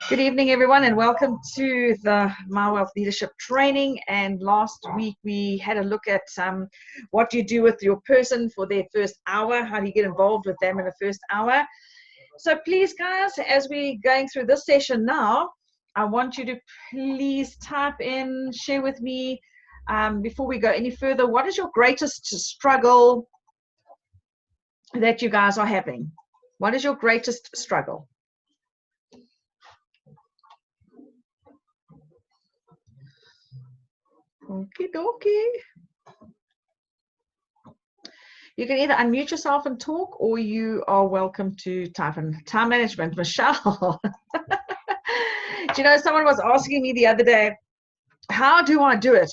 Good evening, everyone, and welcome to the MyWealth Leadership Training. And last week we had a look at what you do with your person for their first hour, how do you get involved with them in the first hour. So please, guys, as we're going through this session now, I want you to please type in, share with me, before we go any further, what is your greatest struggle that you guys are having? What is your greatest struggle? Okie dokie. You can either unmute yourself and talk, or you are welcome to type in. Time management, Michelle. Do you know, someone was asking me the other day, how do I do it?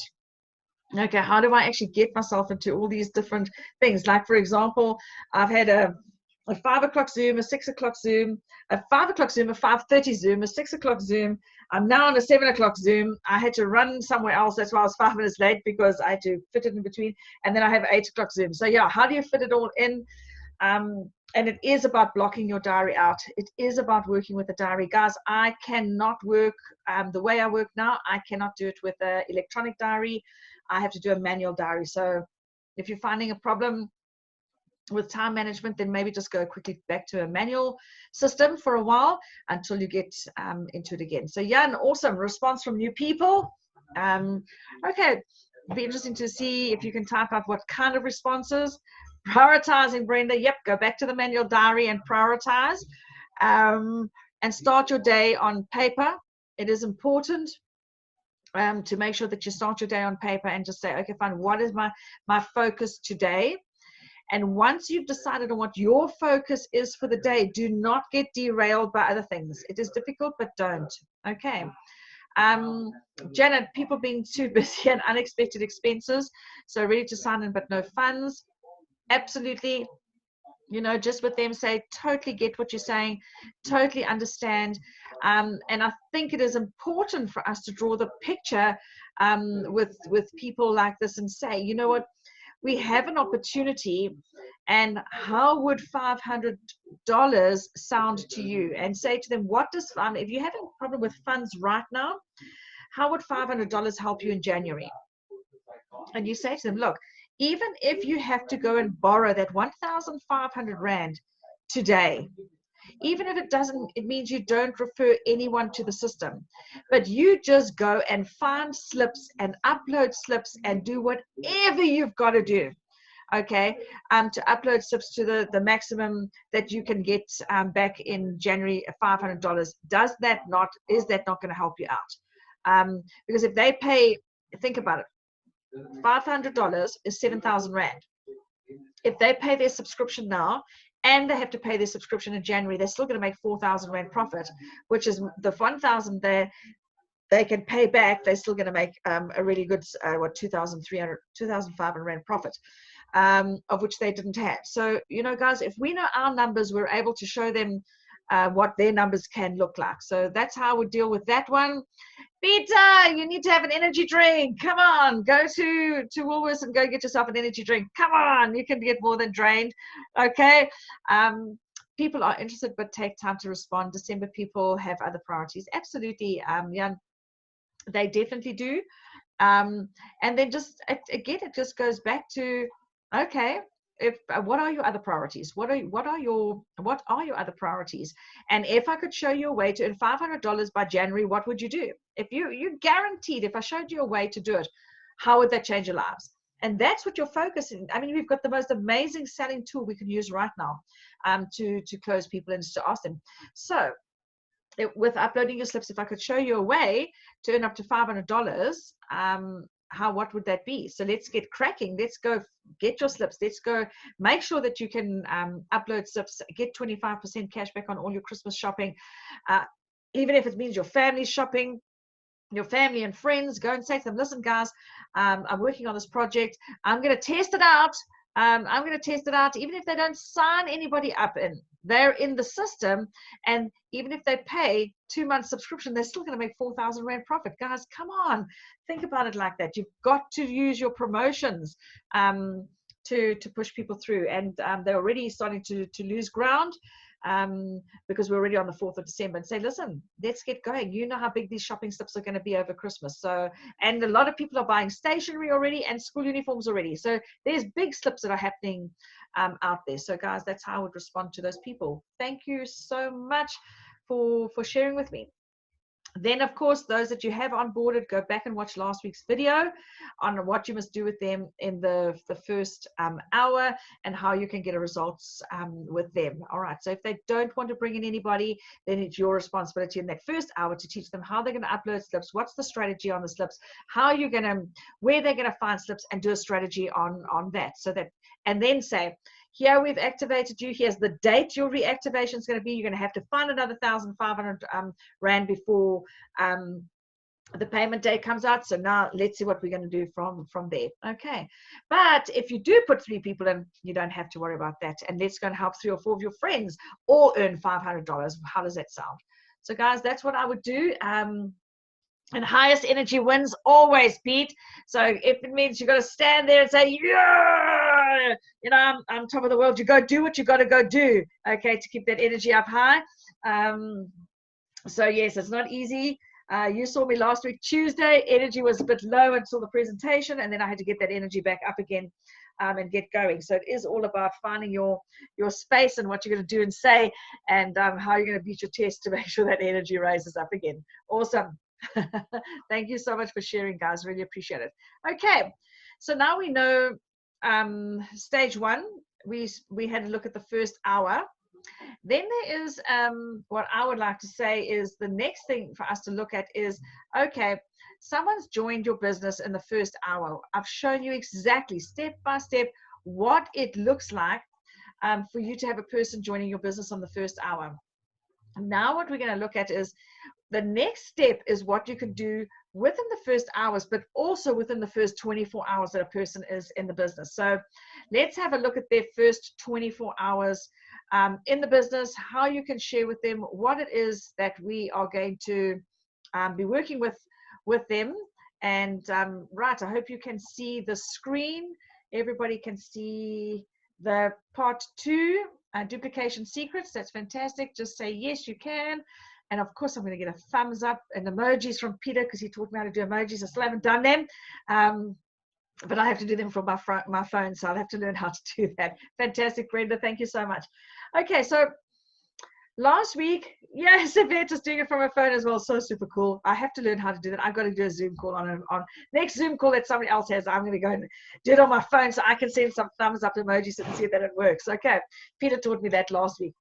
Okay, how do I actually get myself into all these different things? Like, for example, I've had a 5 o'clock Zoom, a 6 o'clock Zoom, a 5 o'clock Zoom, a 5:30 Zoom, a 6 o'clock Zoom. I'm now on a 7 o'clock Zoom. I had to run somewhere else. That's why I was 5 minutes late, because I had to fit it in between. And then I have 8 o'clock Zoom. So yeah, how do you fit it all in? And it is about blocking your diary out. It is about working with the diary. Guys, I cannot work the way I work now. I cannot do it with an electronic diary. I have to do a manual diary. So if you're finding a problem with time management, then maybe just go quickly back to a manual system for a while until you get into it again. So yeah, an awesome response from new people. Okay, it'll be interesting to see if you can type up what kind of responses. Prioritizing, Brenda. Yep, go back to the manual diary and prioritize, and start your day on paper. It is important to make sure that you start your day on paper and just say, okay, fine, what is my focus today? And once you've decided on what your focus is for the day, do not get derailed by other things. It is difficult, but don't. Okay. Janet, people being too busy and unexpected expenses. So ready to sign in, but no funds. Absolutely. You know, just with them, say, totally get what you're saying, totally understand. And I think it is important for us to draw the picture with people like this and say, you know what, we have an opportunity, and how would $500 sound to you? And say to them, what does, if you have a problem with funds right now, how would $500 help you in January? And you say to them, look, even if you have to go and borrow that 1,500 Rand today, even if it means you don't refer anyone to the system, but you just go and find slips and upload slips and do whatever you've got to do, okay, to upload slips to the maximum that you can get back in January, $500. Is that not going to help you out? Because if they pay, think about it, $500 is 7,000 Rand. If they pay their subscription now, and they have to pay their subscription in January, they're still going to make 4,000 Rand profit, which is the 1,000 they can pay back. They're still going to make a really good 2,500 Rand profit, of which they didn't have. So, you know, guys, if we know our numbers, we're able to show them what their numbers can look like. So that's how we deal with that one. Peter, you need to have an energy drink. Come on, go to Woolworths and go get yourself an energy drink. Come on, you can get more than drained. Okay. People are interested but take time to respond. December people have other priorities. Absolutely. Yeah, they definitely do. And then just again, it just goes back to, okay, what are your other priorities? What are your other priorities? And if I could show you a way to earn $500 by January, what would you do? If you're guaranteed, if I showed you a way to do it, how would that change your lives? And that's what you're focusing. I mean, we've got the most amazing selling tool we can use right now to close people and to ask them. So with uploading your slips, if I could show you a way to earn up to $500, what would that be? So let's get cracking. Let's go get your slips. Let's go make sure that you can upload slips, get 25% cash back on all your Christmas shopping. Even if it means your family shopping, your family and friends, go and say to them, listen, guys, I'm working on this project. I'm going to test it out. Even if they don't sign anybody up they're in the system. And even if they pay 2 months subscription, they're still going to make 4,000 Rand profit. Guys, come on, think about it like that. You've got to use your promotions to push people through. And they're already starting to lose ground. because we're already on the 4th of December, and say, listen, let's get going. You know how big these shopping slips are going to be over Christmas. So, and a lot of people are buying stationery already and school uniforms already. So there's big slips that are happening out there. So guys, that's how I would respond to those people. Thank you so much for sharing with me. Then, of course, those that you have onboarded, go back and watch last week's video on what you must do with them in the first hour and how you can get a results with them. All right. So if they don't want to bring in anybody, then it's your responsibility in that first hour to teach them how they're going to upload slips, what's the strategy on the slips, how you're going to, where they're going to find slips, and do a strategy on that. So that, and then say, here we've activated you. Here's the date your reactivation is going to be. You're going to have to find another 1,500 Rand before the payment date comes out. So now let's see what we're going to do from there. Okay. But if you do put 3 people in, you don't have to worry about that. And let's go and help 3 or 4 of your friends all earn $500. How does that sound? So guys, that's what I would do. And highest energy wins always, Pete. So if it means you got to stand there and say, yeah, you know, I'm top of the world, you go do what you got to go do, okay, to keep that energy up high. So yes, it's not easy. You saw me last week, Tuesday, energy was a bit low until the presentation, and then I had to get that energy back up again and get going. So it is all about finding your space and what you're going to do and say, and how you're going to beat your test to make sure that energy rises up again. Awesome. Thank you so much for sharing, guys. Really appreciate it. Okay, so now we know stage 1. We had a look at the first hour. Then there is what I would like to say is the next thing for us to look at is, okay, someone's joined your business in the first hour. I've shown you exactly step by step what it looks like for you to have a person joining your business on the first hour. Now what we're going to look at is the next step is what you can do within the first hours, but also within the first 24 hours that a person is in the business. So let's have a look at their first 24 hours in the business, how you can share with them what it is that we are going to be working with them. And right, I hope you can see the screen. Everybody can see the part 2, duplication secrets. That's fantastic. Just say yes, you can. And of course, I'm going to get a thumbs up and emojis from Peter because he taught me how to do emojis. I still haven't done them, but I have to do them from my phone, so I'll have to learn how to do that. Fantastic, Brenda. Thank you so much. Okay, so last week, yes, Yvette's doing it from her phone as well. So super cool. I have to learn how to do that. I've got to do a Zoom call on next Zoom call that somebody else has. I'm going to go and do it on my phone so I can send some thumbs up emojis and see that it works. Okay, Peter taught me that last week.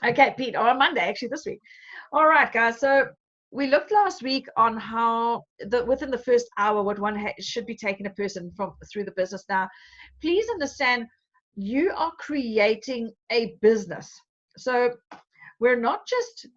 Okay, Pete, or on Monday, actually this week. All right, guys. So we looked last week on how within the first hour, what one should be taking a person through the business. Now, please understand, you are creating a business. So we're not just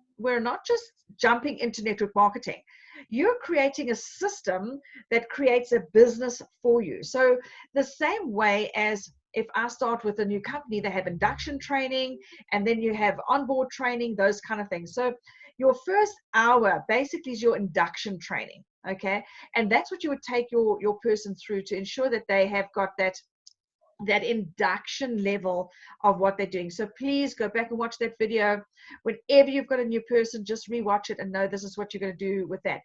jumping into network marketing. You're creating a system that creates a business for you. So the same way as if I start with a new company, they have induction training, and then you have onboard training, those kind of things. So your first hour basically is your induction training, okay? And that's what you would take your person through to ensure that they have got that induction level of what they're doing. So please go back and watch that video. Whenever you've got a new person, just rewatch it and know this is what you're going to do with that.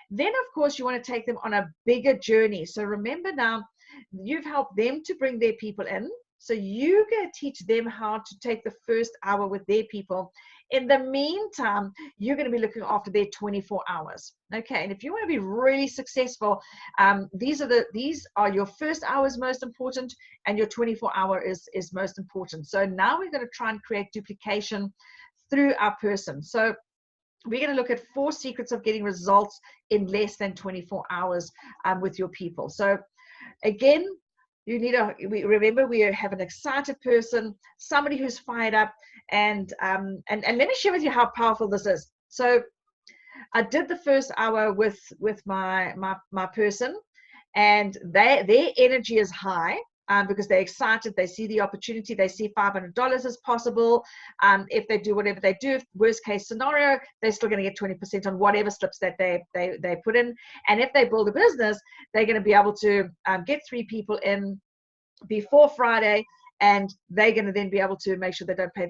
Then, of course, you want to take them on a bigger journey. So remember now, you've helped them to bring their people in. So you're going to teach them how to take the first hour with their people. In the meantime, you're going to be looking after their 24 hours. Okay, and if you want to be really successful, these are your first hour is most important, and your 24 hour is most important. So now we're going to try and create duplication through our person. So we're going to look at 4 secrets of getting results in less than 24 hours with your people. So again, you need remember, we have an excited person, somebody who's fired up, and let me share with you how powerful this is. So I did the first hour with my person, and their energy is high. Because they're excited, they see the opportunity, they see $500 as possible. If they do whatever they do, worst case scenario, they're still going to get 20% on whatever slips that they put in. And if they build a business, they're going to be able to get 3 people in before Friday, and they're going to then be able to make sure they don't pay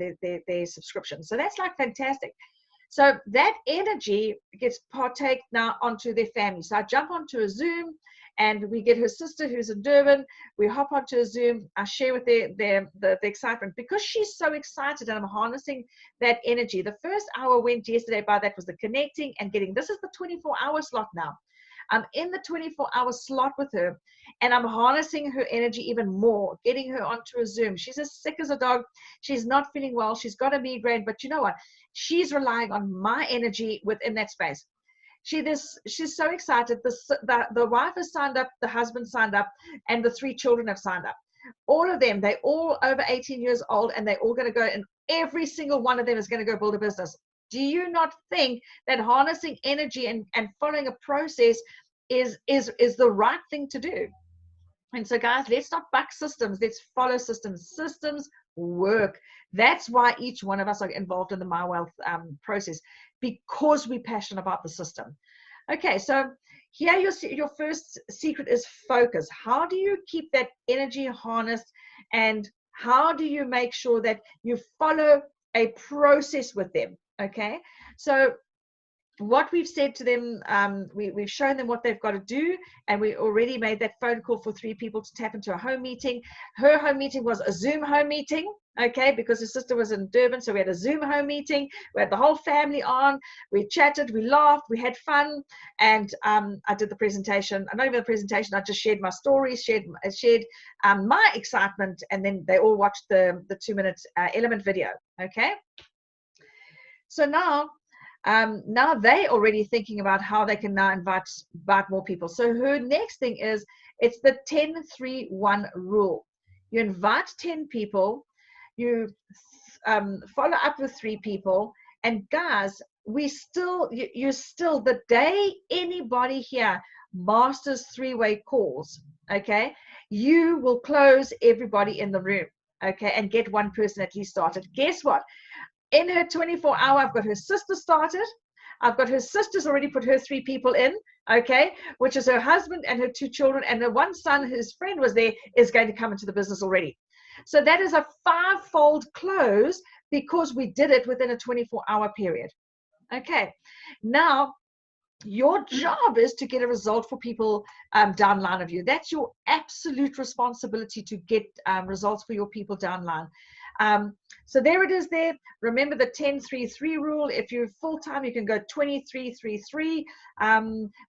their subscription. So that's like fantastic. So that energy gets partake now onto their family. So I jump onto a Zoom, and we get her sister who's in Durban. We hop onto a Zoom. I share with the excitement, because she's so excited, and I'm harnessing that energy. The first hour went yesterday by that was the connecting and getting. This is the 24-hour slot now. I'm in the 24-hour slot with her, and I'm harnessing her energy even more, getting her onto a Zoom. She's as sick as a dog. She's not feeling well. She's got a migraine, but you know what? She's relying on my energy within that space. She's so excited. The wife has signed up, the husband signed up, and the 3 children have signed up. All of them, they're all over 18 years old, and they're all going to go, and every single one of them is going to go build a business. Do you not think that harnessing energy and following a process is the right thing to do? And so, guys, let's not buck systems. Let's follow systems. Systems work. That's why each one of us are involved in the MyWealth process, because we're passionate about the system. Okay, so here your first secret is focus. How do you keep that energy harnessed, and how do you make sure that you follow a process with them? Okay, so what we've said to them, we've shown them what they've got to do, and we already made that phone call for 3 people to tap into a home meeting. Her home meeting was a Zoom home meeting, okay, because her sister was in Durban, so we had a Zoom home meeting. We had the whole family on. We chatted, we laughed, we had fun, and I did the presentation. Not even the presentation, I just shared my stories, shared my excitement, and then they all watched the 2-minute element video, okay? So now they're already thinking about how they can now invite more people. So her next thing is, it's the 10-3-1 rule. You invite 10 people, you follow up with 3 people, and guys, you're still, the day anybody here masters 3-way calls, okay, you will close everybody in the room, okay, and get 1 person at least started. Guess what? In her 24-hour, I've got her sister started. I've got her sister's already put her 3 people in, okay, which is her husband and her 2 children, and the 1 son, whose friend was there, is going to come into the business already. So that is a 5-fold close, because we did it within a 24-hour period. Okay, now your job is to get a result for people downline of you. That's your absolute responsibility, to get results for your people downline. So there it is there. Remember the 10-3-3 rule. If you're full-time, you can go 23-3-3.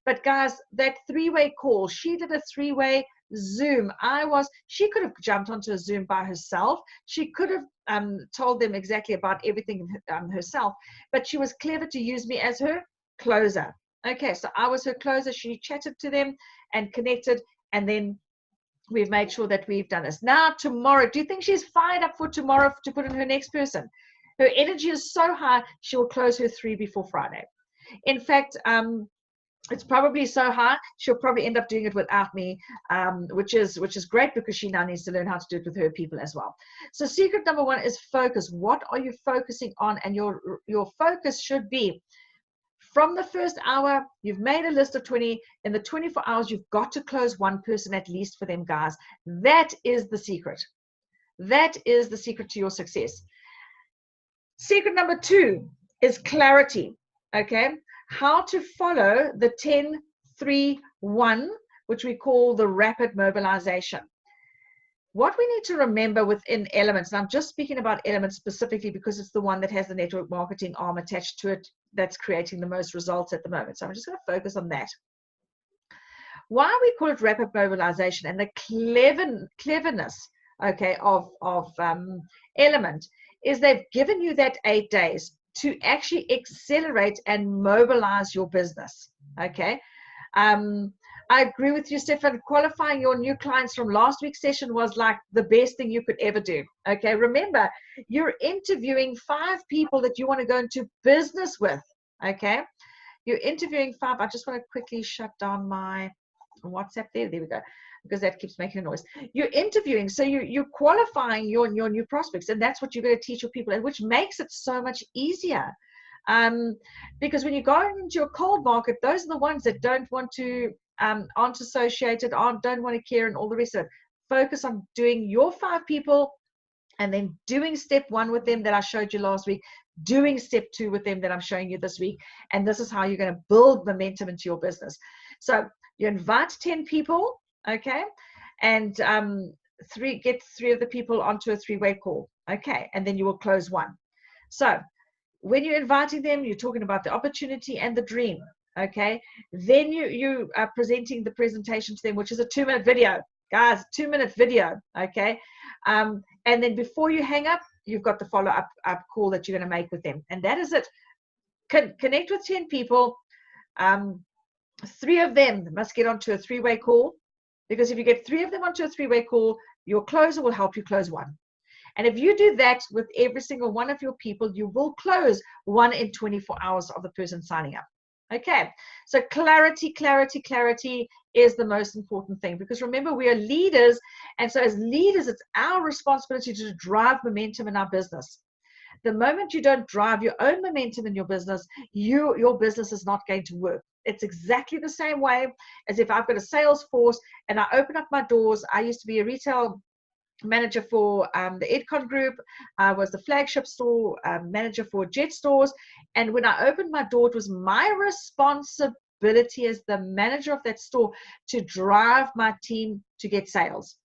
But guys, that 3-way call, she did a 3-way Zoom. She could have jumped onto a Zoom by herself. She could have told them exactly about everything herself, but she was clever to use me as her closer. Okay, so I was her closer. She chatted to them and connected, and then we've made sure that we've done this. Now, tomorrow, do you think she's fired up for tomorrow to put in her next person? Her energy is so high, she will close her 3 before Friday. In fact, it's probably so high, she'll probably end up doing it without me, which is great, because she now needs to learn how to do it with her people as well. So secret number 1 is focus. What are you focusing on? And your focus should be, from the first hour, you've made a list of 20. In the 24 hours, you've got to close 1 person at least for them, guys. That is the secret. That is the secret to your success. Secret number 2 is clarity, okay? How to follow the 10-3-1, which we call the rapid mobilization. What we need to remember within elements, and I'm just speaking about elements specifically because it's the one that has the network marketing arm attached to it that's creating the most results at the moment. So I'm just going to focus on that. Why we call it rapid mobilization, and the cleverness, okay, of element, is they've given you that 8 days to actually accelerate and mobilize your business, okay? I agree with you, Stefan. Qualifying your new clients from last week's session was like the best thing you could ever do. Okay, remember, you're interviewing 5 people that you want to go into business with. Okay, you're interviewing 5. I just want to quickly shut down my WhatsApp there. There we go, because that keeps making a noise. You're interviewing, so you're qualifying your new prospects, and that's what you're going to teach your people, and which makes it so much easier. Because when you go into your cold market, those are the ones that don't want to, aren't associated, don't want to care, and all the rest of it. Focus on doing your 5 people and then doing step 1 with them that I showed you last week, doing step 2 with them that I'm showing you this week. And this is how you're going to build momentum into your business. So you invite 10 people, okay, and get 3 of the people onto a 3-way call, okay, and then you will close 1. So when you're inviting them, you're talking about the opportunity and the dream, okay. Then you are presenting the presentation to them, which is a 2-minute video, guys, 2-minute video, okay. And then before you hang up, you've got the follow-up call that you're going to make with them, and that is it. Connect with 10 people. 3 of them must get onto a 3-way call, because if you get 3 of them onto a 3-way call, your closer will help you close 1. And if you do that with every single one of your people, you will close 1 in 24 hours of the person signing up. Okay, so clarity, clarity, clarity is the most important thing, because remember, we are leaders, and so as leaders, it's our responsibility to drive momentum in our business. The moment you don't drive your own momentum in your business, your business is not going to work. It's exactly the same way as if I've got a sales force and I open up my doors. I used to be a retail manager for the Edcon Group. I was the flagship store manager for Jet Stores. And when I opened my door, it was my responsibility as the manager of that store to drive my team to get sales.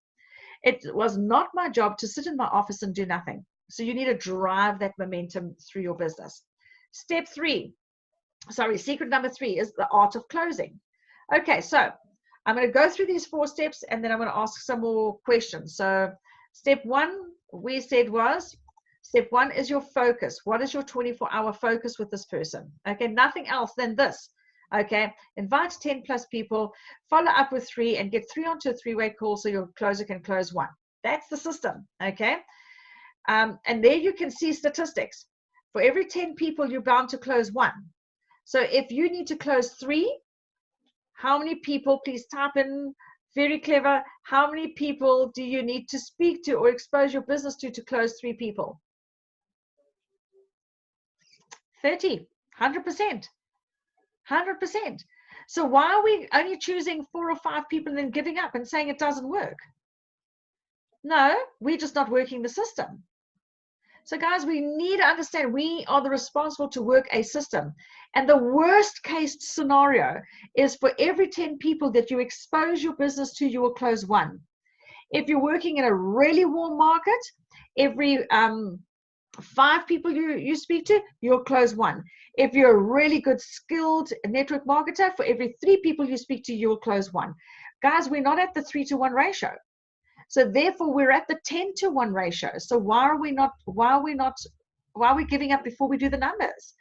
It was not my job to sit in my office and do nothing. So you need to drive that momentum through your business. Secret number 3 is the art of closing. Okay, so I'm going to go through these 4 steps, and then I'm going to ask some more questions. So step 1, we said was, step 1 is your focus. What is your 24-hour focus with this person? Okay, nothing else than this. Okay, invite 10 plus people, follow up with 3, and get 3 onto a 3-way call so your closer can close 1. That's the system. Okay, and there you can see statistics. For every 10 people, you're bound to close 1. So if you need to close 3, how many people, please type in, very clever, how many people do you need to speak to or expose your business to close 3 people? 30, 100%. 100%. So why are we only choosing 4 or 5 people and then giving up and saying it doesn't work? No, we're just not working the system. So guys, we need to understand we are the responsible to work a system. And the worst case scenario is for every 10 people that you expose your business to, you will close 1. If you're working in a really warm market, every 5 people you speak to, you'll close 1. If you're a really good skilled network marketer, for every 3 people you speak to, you'll close 1. Guys, we're not at the 3-to-1 ratio. So therefore we're at the 10-to-1 ratio. So why are we giving up before we do the numbers?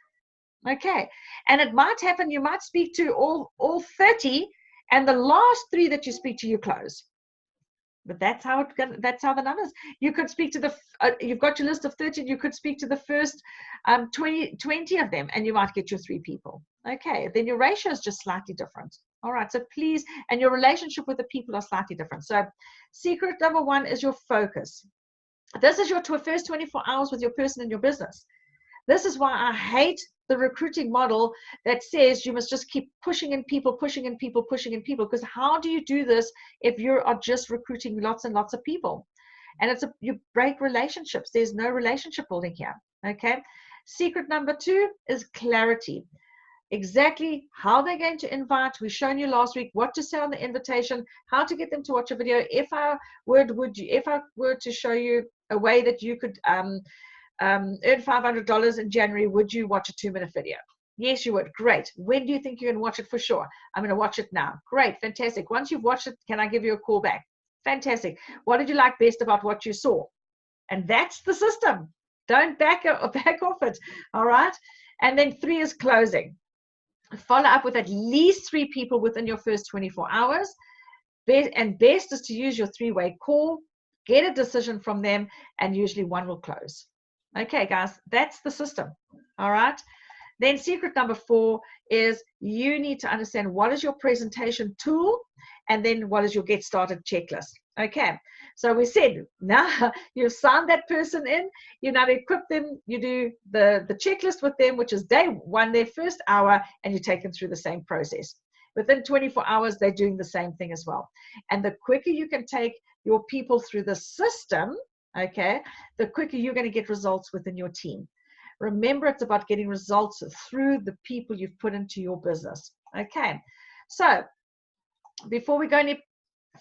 Okay. And it might happen, you might speak to all 30, and the last 3 that you speak to, you close. But that's how the numbers. You could speak to you've got your list of 30, you could speak to the first 20 of them, and you might get your 3 people. Okay, then your ratio is just slightly different. All right, so please, and your relationship with the people are slightly different. So secret number 1 is your focus. This is your first 24 hours with your person in your business. This is why I hate the recruiting model that says you must just keep pushing in people, because how do you do this if you are just recruiting lots and lots of people? And you break relationships. There's no relationship building here. Okay. Secret number 2 is clarity. Exactly how they're going to invite. We've shown you last week what to say on the invitation, how to get them to watch a video. If I were to show you a way that you could earn $500 in January, would you watch a 2-minute video? Yes, you would. Great. When do you think you can watch it for sure? I'm going to watch it now. Great. Fantastic. Once you've watched it, can I give you a call back? Fantastic. What did you like best about what you saw? And that's the system. Don't back off it. All right. And then 3 is closing. Follow up with at least 3 people within your first 24 hours. And best is to use your 3-way call, get a decision from them, and usually 1 will close. Okay, guys, that's the system. All right. Then secret number 4 is you need to understand what is your presentation tool, and then what is your get started checklist. Okay. So we said, now you've signed that person in, you now equip them, you do the checklist with them, which is day 1, their first hour, and you take them through the same process. Within 24 hours, they're doing the same thing as well. And the quicker you can take your people through the system, okay, the quicker you're going to get results within your team. Remember, it's about getting results through the people you've put into your business. Okay, so before we go any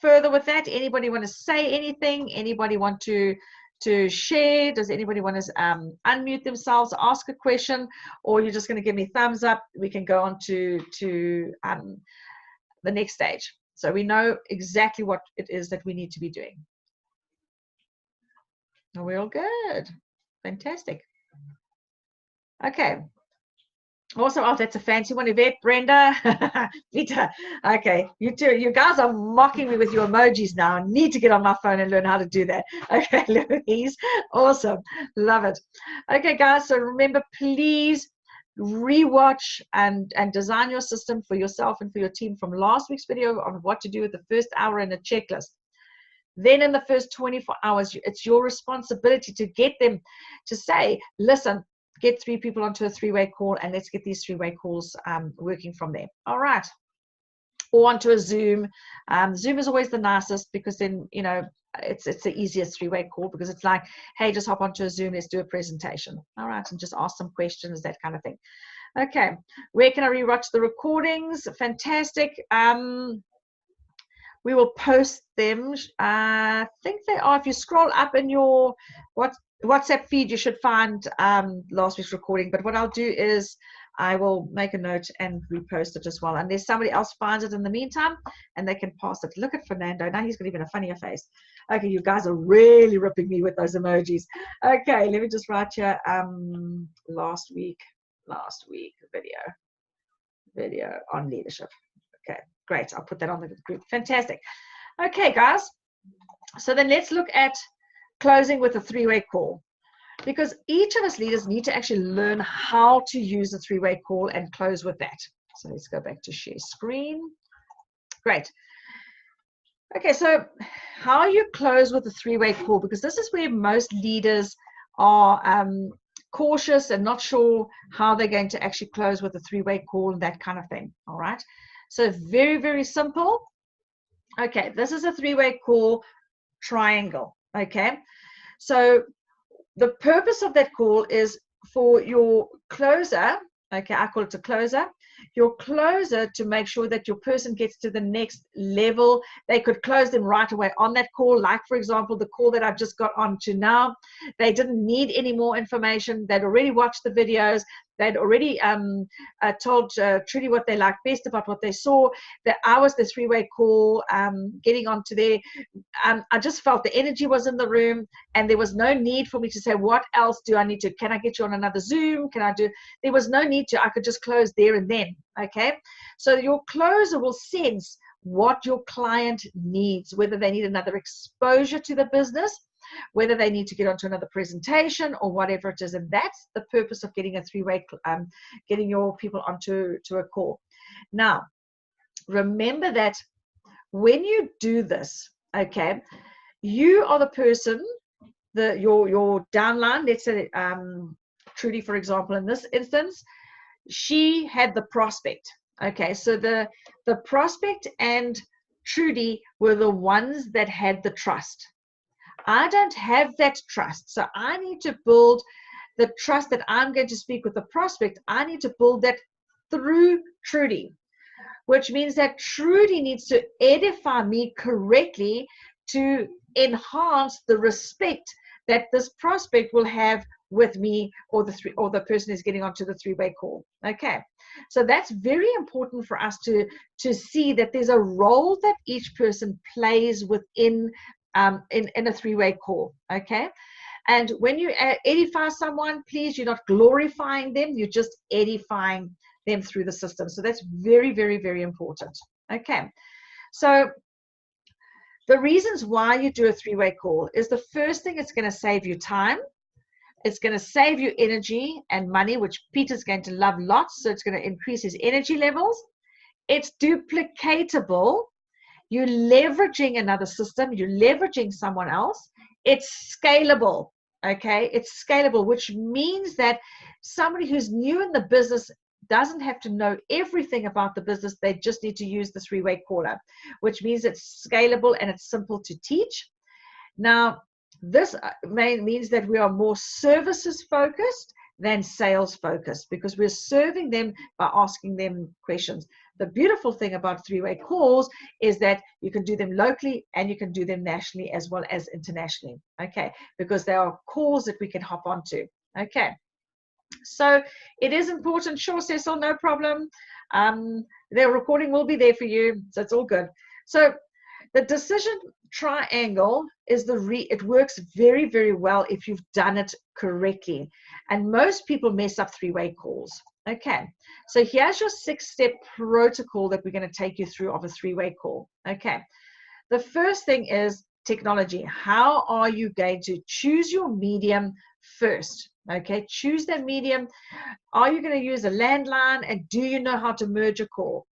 further with that, anybody want to say anything? Anybody want to share? Does anybody want to unmute themselves, ask a question, or you're just going to give me thumbs up? We can go on to the next stage, so we know exactly what it is that we need to be doing. Are we all good? Fantastic. Okay. Also, oh, that's a fancy one, Yvette, Brenda, Vita. Okay, you two, you guys are mocking me with your emojis now. I need to get on my phone and learn how to do that. Okay, Louise, awesome, love it. Okay, guys, so remember, please rewatch and design your system for yourself and for your team from last week's video on what to do with the first hour in a checklist. Then in the first 24 hours, it's your responsibility to get them to say, listen, get 3 people onto a 3-way call, and let's get these 3-way calls working from there. All right. Or onto a Zoom. Zoom is always the nicest, because then, you know, it's the easiest 3-way call, because it's like, hey, just hop onto a Zoom, let's do a presentation. All right, and just ask some questions, that kind of thing. Okay, where can I rewatch the recordings? Fantastic. We will post them. I think they are. If you scroll up in your WhatsApp feed, you should find last week's recording. But what I'll do is I will make a note and repost it as well. Unless somebody else finds it in the meantime, and they can pass it. Look at Fernando. Now he's got even a funnier face. Okay, you guys are really ripping me with those emojis. Okay, let me just write here last week video on leadership. Okay, great. I'll put that on the group. Fantastic. Okay, guys. So then let's look at closing with a 3-way call, because each of us leaders need to actually learn how to use a 3-way call and close with that. So let's go back to share screen. Great. Okay, so how you close with a 3-way call, because this is where most leaders are cautious and not sure how they're going to actually close with a 3-way call and that kind of thing. All right. So very, very simple. Okay, this is a 3-way call triangle. Okay, so the purpose of that call is for your closer. Okay, I call it a closer. Your closer to make sure that your person gets to the next level. They could close them right away on that call. Like, for example, the call that I've just got on to now, they didn't need any more information. They'd already watched the videos. They'd already told Trudy what they liked best about what they saw. That I was the 3-way call, getting onto there. I just felt the energy was in the room, and there was no need for me to say, what else do I need to? Can I get you on another Zoom? Can I do? There was no need to. I could just close there and then. Okay, so your closer will sense what your client needs, whether they need another exposure to the business, whether they need to get onto another presentation, or whatever it is. And that's the purpose of getting a 3-way, getting your people onto a call. Now, remember that when you do this, okay, you are the person, your downline. Let's say Trudy, for example, in this instance, she had the prospect. Okay, so the prospect and Trudy were the ones that had the trust. I don't have that trust, so I need to build the trust that I'm going to speak with the prospect. I need to build that through Trudy, which means that Trudy needs to edify me correctly to enhance the respect that this prospect will have with me, or the person is getting onto the 3-way call. Okay, so that's very important for us to see that there's a role that each person plays within in a 3-way call. Okay, and when you edify someone, please, you're not glorifying them, you're just edifying them through the system. So that's very, very, very important. Okay, so the reasons why you do a 3-way call is, the first thing, it's going to save you time. It's going to save you energy and money, which Peter's going to love lots. So it's going to increase his energy levels. It's duplicatable. You're leveraging another system. You're leveraging someone else. It's scalable. Okay, it's scalable, which means that somebody who's new in the business doesn't have to know everything about the business. They just need to use the 3-way caller, which means it's scalable and it's simple to teach. Now, This means that we are more services focused than sales focused, because we're serving them by asking them questions. The beautiful thing about three-way calls is that you can do them locally and you can do them nationally as well as internationally, okay, because there are calls that we can hop onto. Okay, so it is important. Sure, Cecil, no problem. The recording will be there for you, so it's all good. So the decision triangle is it works very, very well if you've done it correctly. And most people mess up three-way calls. Okay, so here's your 6-step protocol that we're going to take you through of a three-way call. Okay, the first thing is technology. How are you going to choose your medium first? Okay, choose that medium. Are you going to use a landline, and do you know how to merge a call?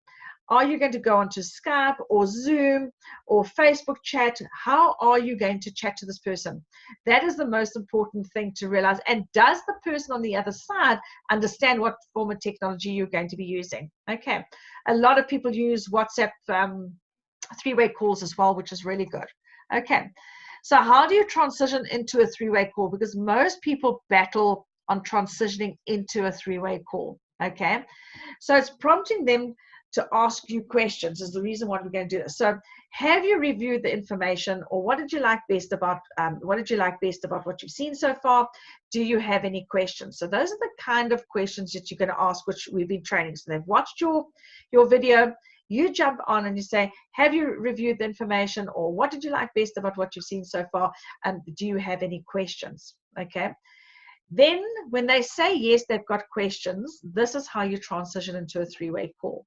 Are you going to go onto Skype or Zoom or Facebook chat? How are you going to chat to this person? That is the most important thing to realize. And does the person on the other side understand what form of technology you're going to be using? Okay. A lot of people use WhatsApp three-way calls as well, which is really good. Okay. So how do you transition into a three-way call? Because most people battle on transitioning into a three-way call. Okay. So it's prompting them to ask you questions is the reason why we're going to do this. So have you reviewed the information, or what did you like best about what you've seen so far? Do you have any questions? So those are the kind of questions that you're going to ask, which we've been training. So they've watched your video, you jump on and you say, have you reviewed the information, or what did you like best about what you've seen so far? And do you have any questions? Okay. Then when they say yes, they've got questions, this is how you transition into a three-way call.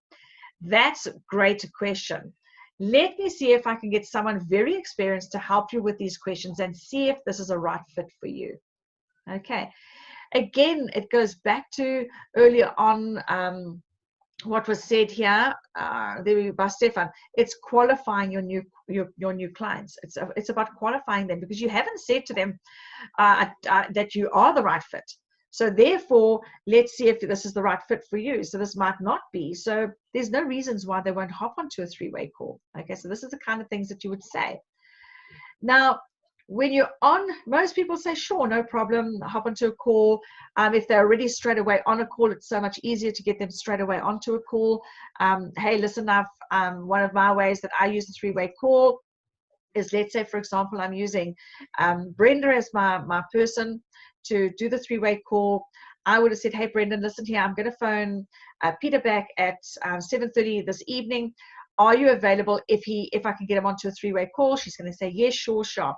That's a great question. Let me see if I can get someone very experienced to help you with these questions and see if this is a right fit for you. Okay. Again, it goes back to earlier on what was said here by Stefan. It's qualifying your new clients. It's about qualifying them, because you haven't said to them that you are the right fit. So therefore, let's see if this is the right fit for you. So this might not be. So there's no reasons why they won't hop onto a three-way call. Okay, so this is the kind of things that you would say. Now, when you're on, most people say, sure, no problem, hop onto a call. If they're already straight away on a call, it's so much easier to get them straight away onto a call. Hey, listen, one of my ways that I use the three-way call is, let's say, for example, I'm using Brenda as my person to do the three-way call. I would have said, hey, Brendan, listen here, I'm going to phone Peter back at 7:30 this evening. Are you available if I can get him onto a three-way call? She's going to say, yes, sure, sure.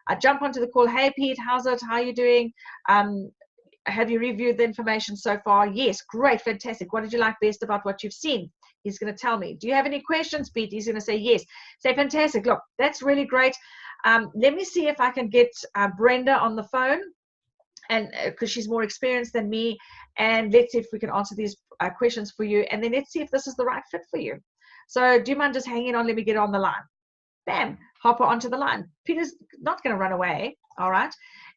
I jump onto the call. Hey, Pete, how's it? How are you doing? Have you reviewed the information so far? Yes, great, fantastic. What did you like best about what you've seen? He's going to tell me. Do you have any questions, Pete? He's going to say yes. Say, fantastic. Look, that's really great. Let me see if I can get Brenda on the phone, and because she's more experienced than me, and let's see if we can answer these questions for you, and then let's see if this is the right fit for you. So do you mind just hanging on? Let me get on the line. Bam, hop her onto the line. Peter's not going to run away, all right?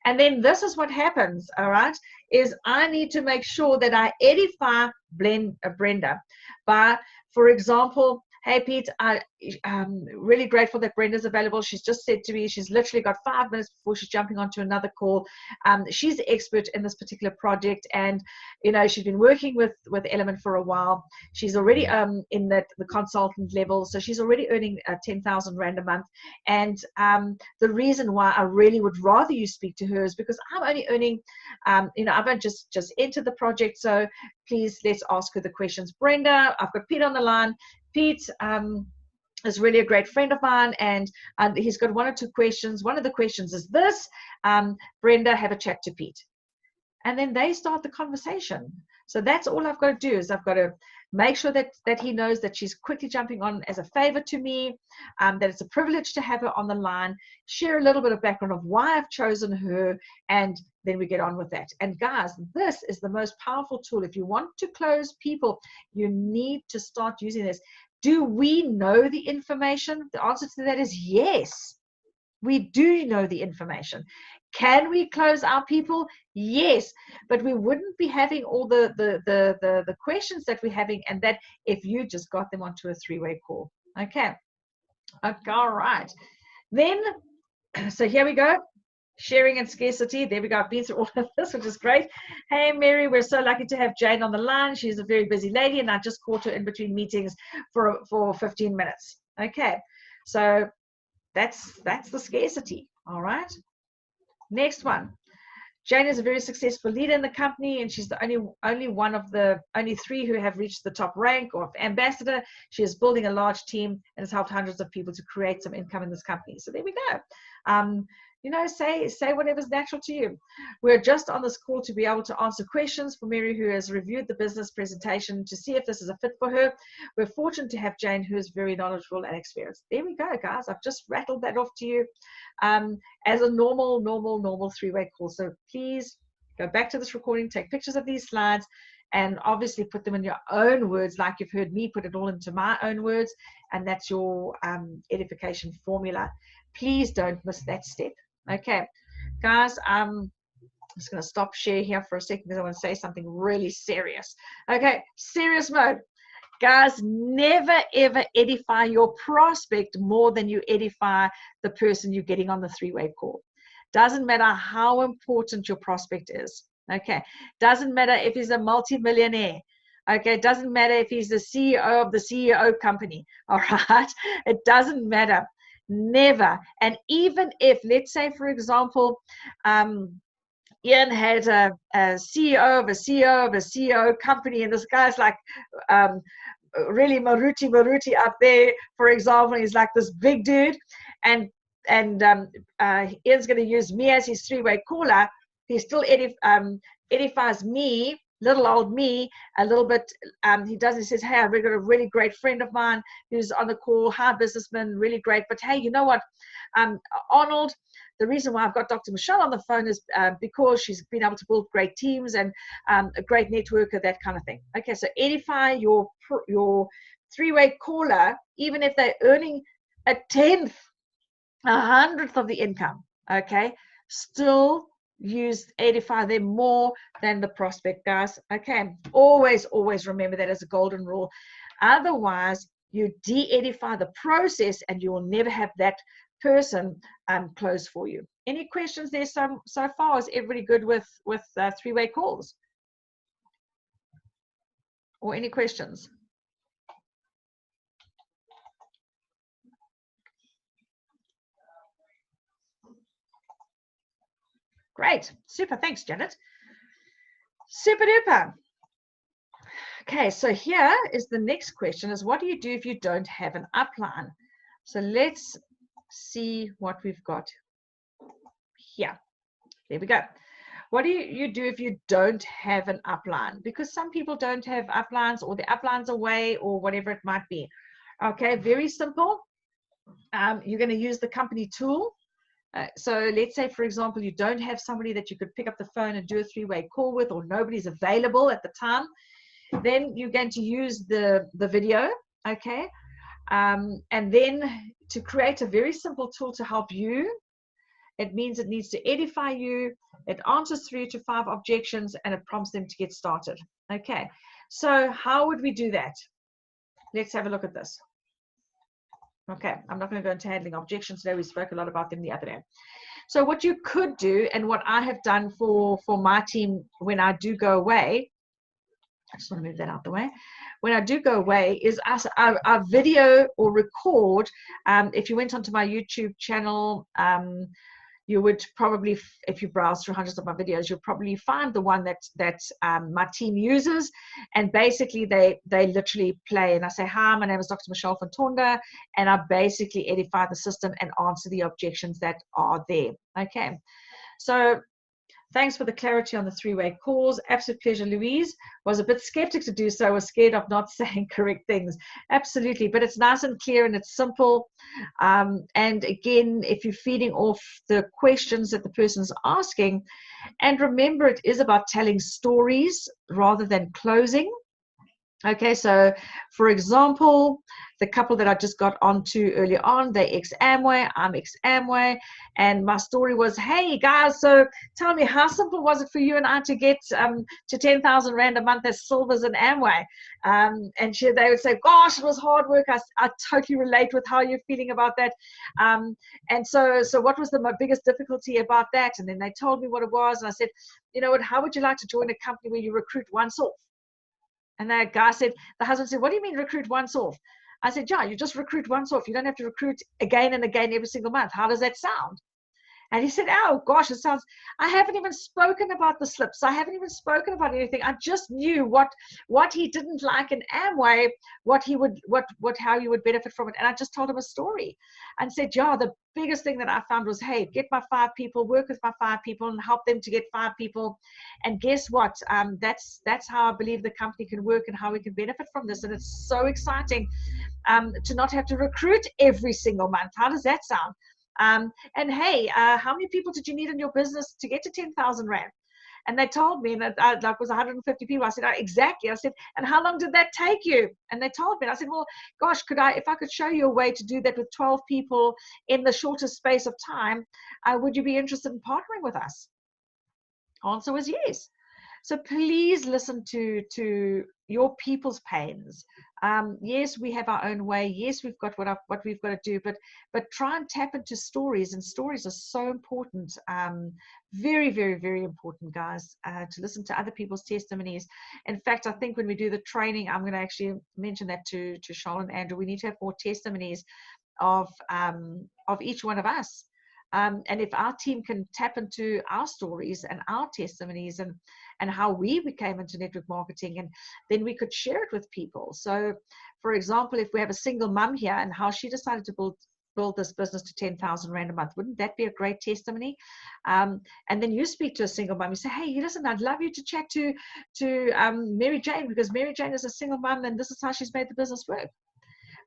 And then this is what happens, all right, is I need to make sure that I edify Brenda by, for example, hey, Pete, I'm really grateful that Brenda's available. She's just said to me, she's literally got 5 minutes before she's jumping onto another call. She's the expert in this particular project, and, you know, she's been working with Element for a while. She's already in the consultant level, so she's already earning 10,000 Rand a month. And the reason why I really would rather you speak to her is because I'm only earning, I've only just entered the project, so please, let's ask her the questions. Brenda, I've got Pete on the line. Pete is really a great friend of mine, and he's got 1 or 2 questions. One of the questions is this, Brenda, have a chat to Pete. And then they start the conversation. So that's all I've got to do, is I've got to make sure that he knows that she's quickly jumping on as a favor to me, that it's a privilege to have her on the line, share a little bit of background of why I've chosen her, and then we get on with that. And guys, this is the most powerful tool. If you want to close people, you need to start using this. Do we know the information? The answer to that is yes. We do know the information. Can we close our people? Yes, but we wouldn't be having all the questions that we're having, and that if you just got them onto a 3-way call. Okay, all right. Then, so here we go. Sharing and scarcity. There we go. I've been through all of this, which is great. Hey, Mary, we're so lucky to have Jane on the line. She's a very busy lady, and I just caught her in between meetings for 15 minutes. Okay, so that's the scarcity. All right. Next one. Jane is a very successful leader in the company, and she's the only one of the only 3 who have reached the top rank of ambassador. She is building a large team and has helped hundreds of people to create some income in this company. So there we go. You know, say whatever's natural to you. We're just on this call to be able to answer questions for Mary, who has reviewed the business presentation to see if this is a fit for her. We're fortunate to have Jane, who is very knowledgeable and experienced. There we go, guys. I've just rattled that off to you as a normal 3-way call. So please go back to this recording, take pictures of these slides, and obviously put them in your own words, like you've heard me put it all into my own words, and that's your edification formula. Please don't miss that step. Okay, guys, I'm just going to stop share here for a second because I want to say something really serious. Okay, serious mode. Guys, never ever edify your prospect more than you edify the person you're getting on the 3-way call. Doesn't matter how important your prospect is. Okay, doesn't matter if he's a multi-millionaire. Okay, doesn't matter if he's the CEO of the CEO company. All right, it doesn't matter. Never. And even if, let's say, for example, Ian had a CEO of a CEO of a CEO company, and this guy's like really Maruti up there, for example. He's like this big dude, and Ian's going to use me as his 3-way caller. He still edifies me, little old me, a little bit. He says, hey, I've got a really great friend of mine who's on the call, high businessman, really great. But hey, you know what, Arnold, the reason why I've got Dr. Michelle on the phone is because she's been able to build great teams and a great networker, that kind of thing. Okay, so edify your 3-way caller, even if they're earning a 10th, a 100th of the income. Okay, still edify them more than the prospect, guys. Okay, always remember that as a golden rule. Otherwise, you de-edify the process and you will never have that person close for you. Any questions there so far? Is everybody good with 3-way calls? Or any questions? Great, super, thanks, Janet. Super duper. Okay, so here is the next question, is what do you do if you don't have an upline? So let's see what we've got here. There we go. What do you do if you don't have an upline? Because some people don't have uplines, or the upline's away, or whatever it might be. Okay, very simple. You're going to use the company tool. So let's say, for example, you don't have somebody that you could pick up the phone and do a 3-way call with, or nobody's available at the time. Then you're going to use the video, okay? And then to create a very simple tool to help you, it means it needs to edify you, it answers 3 to 5 objections, and it prompts them to get started. Okay, so how would we do that? Let's have a look at this. Okay, I'm not going to go into handling objections today. We spoke a lot about them the other day. So what you could do, and what I have done for my team when I do go away, I just want to move that out the way. When I do go away, is I video or record. If you went onto my YouTube channel, you would probably, if you browse through hundreds of my videos, you'll probably find the one that my team uses. And basically, they literally play. And I say, hi, my name is Dr. Michelle van Tonda. And I basically edify the system and answer the objections that are there. Okay. So thanks for the clarity on the 3-way calls. Absolute pleasure. Louise was a bit skeptic to do so, was scared of not saying correct things. Absolutely, but it's nice and clear and it's simple. And again, if you're feeding off the questions that the person's asking, and remember, it is about telling stories rather than closing. Okay, so for example, the couple that I just got onto earlier on, they're ex-Amway, I'm ex-Amway, and my story was, hey guys, so tell me, how simple was it for you and I to get to 10,000 Rand a month as silvers in Amway? And they would say, gosh, it was hard work. I totally relate with how you're feeling about that. And so what was the biggest difficulty about that? And then they told me what it was, and I said, you know what, how would you like to join a company where you recruit once off? And that guy said, the husband said, what do you mean recruit once off? I said, yeah, you just recruit once off. You don't have to recruit again and again every single month. How does that sound? And he said, oh gosh, it sounds, I haven't even spoken about the slips. I haven't even spoken about anything. I just knew what he didn't like in Amway, how you would benefit from it. And I just told him a story and said, yeah, the biggest thing that I found was, hey, get my 5 people, work with my 5 people and help them to get 5 people. And guess what? That's how I believe the company can work and how we can benefit from this. And it's so exciting to not have to recruit every single month. How does that sound? And hey, how many people did you need in your business to get to 10,000 Rand? And they told me that that was 150 people. I said, exactly. I said, and how long did that take you? And they told me. And I said, well, gosh, if I could show you a way to do that with 12 people in the shortest space of time, would you be interested in partnering with us? Answer was yes. So please listen to your people's pains. Yes, we have our own way. Yes, we've got what we've got to do, but try and tap into stories, and stories are so important. Very, very, very important, guys, to listen to other people's testimonies. In fact, I think when we do the training, I'm going to actually mention that to Charlotte and Andrew. We need to have more testimonies of each one of us. And if our team can tap into our stories and our testimonies and how we became into network marketing, and then we could share it with people. So, for example, if we have a single mum here and how she decided to build this business to 10,000 Rand a month, wouldn't that be a great testimony? And then you speak to a single mum, you say, hey, listen, I'd love you to chat to Mary Jane, because Mary Jane is a single mum and this is how she's made the business work.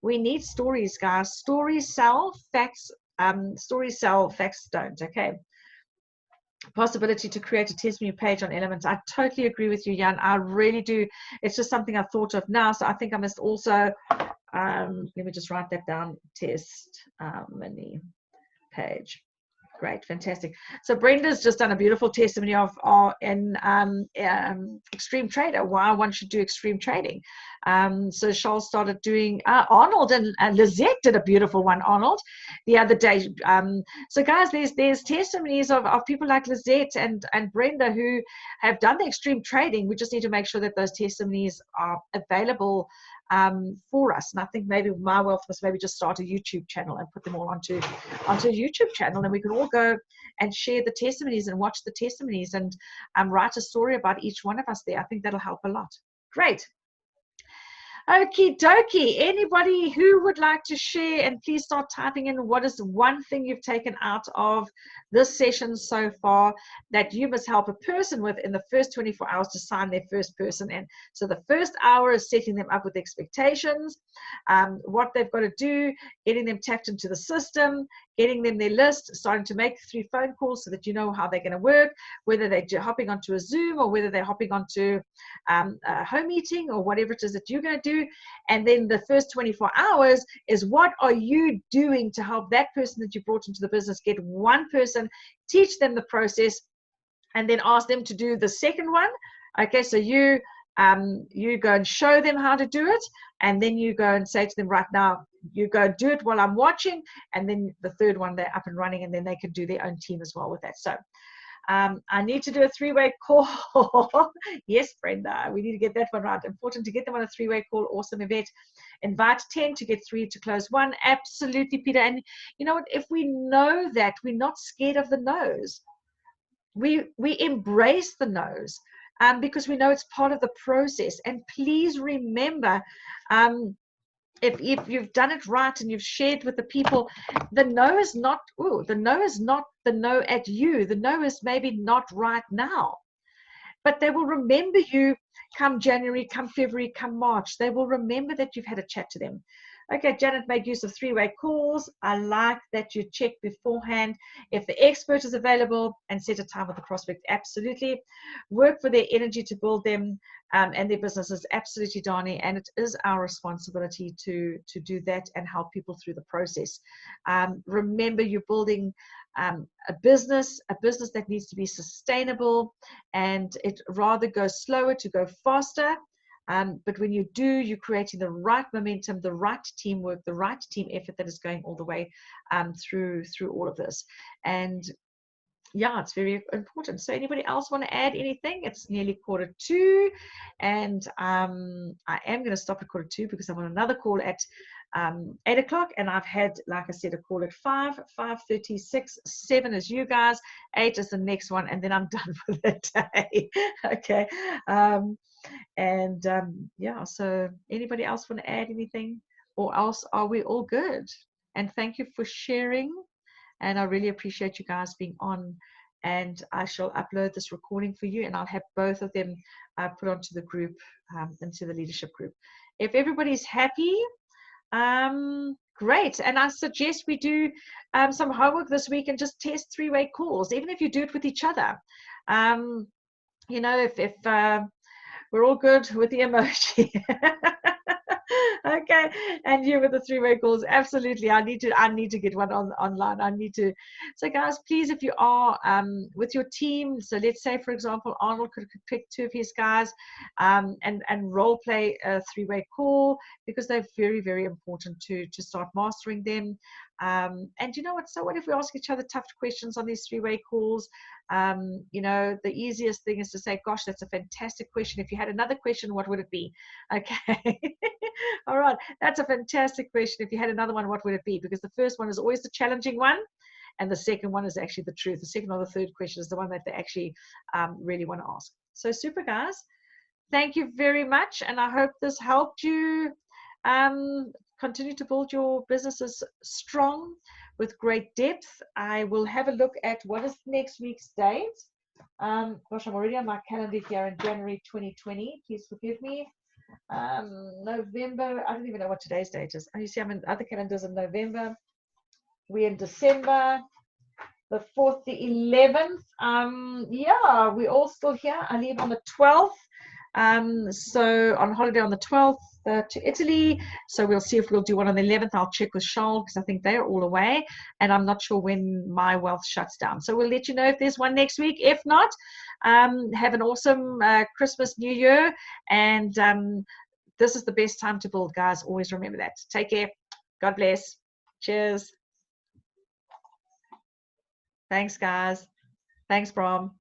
We need stories, guys. Stories sell, facts don't. Okay. Possibility to create a testimony page on Elements. I totally agree with you, Jan. I really do. It's just something I thought of now. So I think I must also, let me just write that down. Testimony page. Great, fantastic. So Brenda's just done a beautiful testimony of extreme trader, why one should do extreme trading. So Charles started doing Arnold and Lizette did a beautiful one, Arnold, the other day. So guys, there's testimonies of people like Lizette and Brenda who have done the extreme trading. We just need to make sure that those testimonies are available for us. And I think maybe MyWealth must maybe just start a YouTube channel and put them all onto a YouTube channel, and we can all go and share the testimonies and watch the testimonies and write a story about each one of us there. I think that'll help a lot. Great. Okie dokie. Anybody who would like to share, and please start typing in what is one thing you've taken out of this session so far that you must help a person with in the first 24 hours to sign their first person in. So the first hour is setting them up with expectations, what they've got to do, getting them tapped into the system, getting them their list, starting to make 3 phone calls so that you know how they're going to work, whether they're hopping onto a Zoom or whether they're hopping onto a home meeting or whatever it is that you're going to do. And then the first 24 hours is what are you doing to help that person that you brought into the business get one person, teach them the process, and then ask them to do the second one. Okay, so you go and show them how to do it, and then you go and say to them, right now, you go do it while I'm watching, and then the third one, they're up and running, and then they can do their own team as well with that. So I need to do a 3-way call. Yes, Brenda, we need to get that one right. Important to get them on a 3-way call. Awesome, Yvette. Invite 10 to get 3 to close 1. Absolutely, Peter. And you know what? If we know that, we're not scared of the no's. We embrace the no's because we know it's part of the process. And please remember, if you've done it right and you've shared with the people, the no is not the no at you. The no is maybe not right now, but they will remember you come January, come February, come March, they will remember that you've had a chat to them. Okay, Janet made use of three-way calls. I like that you check beforehand if the expert is available and set a time with the prospect. Absolutely. Work for their energy to build them and their businesses. Absolutely, Donnie. And it is our responsibility to do that and help people through the process. Remember, you're building a business that needs to be sustainable, and it rather goes slower to go faster. But when you do, you're creating the right momentum, the right teamwork, the right team effort that is going all the way through all of this. And yeah, it's very important. So anybody else want to add anything? It's nearly 1:45, and I am going to stop at 1:45 because I'm on another call at 8 o'clock, and I've had, like I said, a call at 5, 5:36, 7 is you guys, 8 is the next one, and then I'm done for the day. Okay. Yeah, so anybody else want to add anything, or else are we all good? And thank you for sharing, and I really appreciate you guys being on, and I shall upload this recording for you, and I'll have both of them put onto the group, into the leadership group. If everybody's happy, great. And I suggest we do some homework this week and just test three-way calls, even if you do it with each other. You know, if we're all good with the emoji. Okay, and you with the three-way calls, absolutely. I need to get one online. I need to. So guys, please, if you are with your team, so let's say, for example, Arnold could pick 2 of his guys and role play a three-way call, because they're very, very important to start mastering them. And you know what? So what if we ask each other tough questions on these three-way calls? You know, the easiest thing is to say, gosh, that's a fantastic question. If you had another question, what would it be? Okay. All right. That's a fantastic question. If you had another one, what would it be? Because the first one is always the challenging one, and the second one is actually the truth. The second or the third question is the one that they actually really want to ask. So super, guys. Thank you very much. And I hope this helped you continue to build your businesses strong with great depth. I will have a look at what is next week's date. Gosh, I'm already on my calendar here in January 2020. Please forgive me. November, I don't even know what today's date is. You see, I'm in other calendars in November. We're in December, the 4th, the 11th. Yeah, we're all still here. I leave on the 12th. So on holiday on the 12th to Italy. So we'll see if we'll do one on the 11th. I'll check with Charles because I think they're all away, and I'm not sure when MyWealth shuts down. So we'll let you know if there's one next week. If not, have an awesome Christmas, New Year, and this is the best time to build, guys. Always remember that. Take care. God bless. Cheers. Thanks, guys. Thanks, Brom.